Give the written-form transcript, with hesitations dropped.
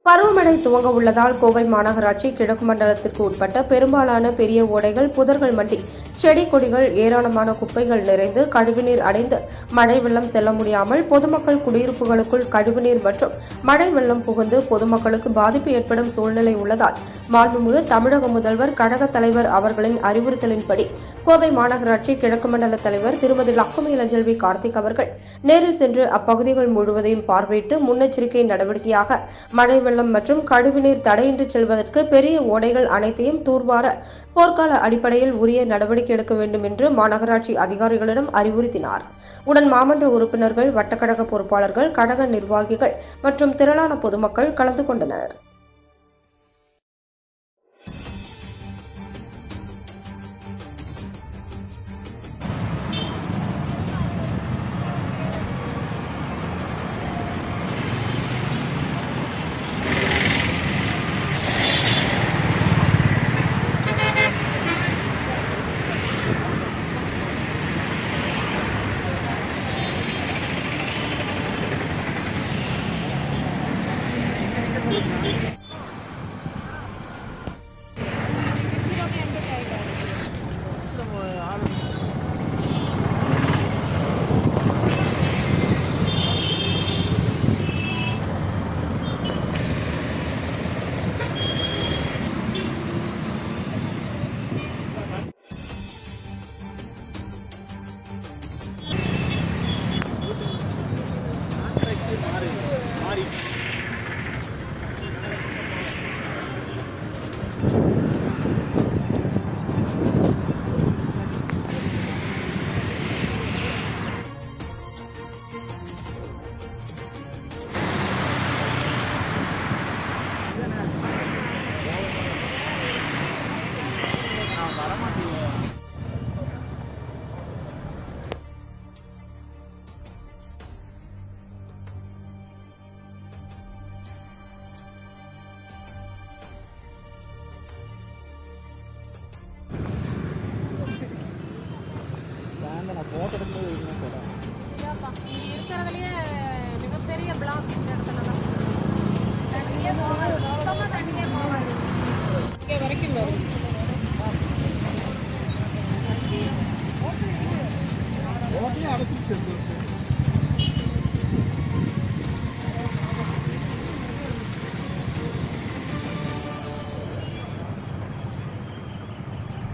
பருவமழை துவங்க உள்ளதால் கோவை மாநகராட்சி கிழக்கு மண்டலத்திற்கு உட்பட்ட பெரும்பாலான பெரிய ஓடைகள், புதர்கள் மண்டி, செடி கொடிகள், ஏராளமான குப்பைகள் நிறைந்து கழிவுநீர் அடைந்து மழை வெள்ளம் செல்ல முடியாமல் பொதுமக்கள் குடியிருப்புகளுக்குள் கழிவுநீர் மற்றும் மழை வெள்ளம் புகுந்து பொதுமக்களுக்கு பாதிப்பு ஏற்படும் சூழ்நிலை உள்ளதால் மாண்புமிகு தமிழக முதல்வர் கழக தலைவர் அவர்களின் அறிவுறுத்தலின்படி கோவை மாநகராட்சி கிழக்கு மண்டல தலைவர் திருமதி லக்குமி இளஞ்செல்வி கார்த்திக் அவர்கள் நேரில் சென்று அப்பகுதிகள் முழுவதையும் பார்வையிட்டு முன்னெச்சரிக்கை நடவடிக்கையாக மழை வெள்ளம் மற்றும் கழிவுநீர் தடையின்றி செல்வதற்கு பெரிய ஓடைகள் அனைத்தையும் தூர்வார போர்க்கால அடிப்படையில் உரிய நடவடிக்கை எடுக்க வேண்டும் என்று மாநகராட்சி அதிகாரிகளிடம் அறிவுறுத்தினார். உடன் மாமன்ற உறுப்பினர்கள், வட்டக்கழக பொறுப்பாளர்கள், கழக நிர்வாகிகள் மற்றும் திரளான பொதுமக்கள் கலந்து கொண்டனர். நான் போட்டோ எடுக்கும்போது எதுவுமே சொல்கிறேன் இங்கே இருக்கிறதுலையே மிகப்பெரிய பிளாக் இந்த இடத்துல தான் தண்ணியே போகாது, சுத்தமாக தண்ணியே போகாது, இங்கே வரைக்கும் வரும். ஓட்டையும் அடைச்சிட்டு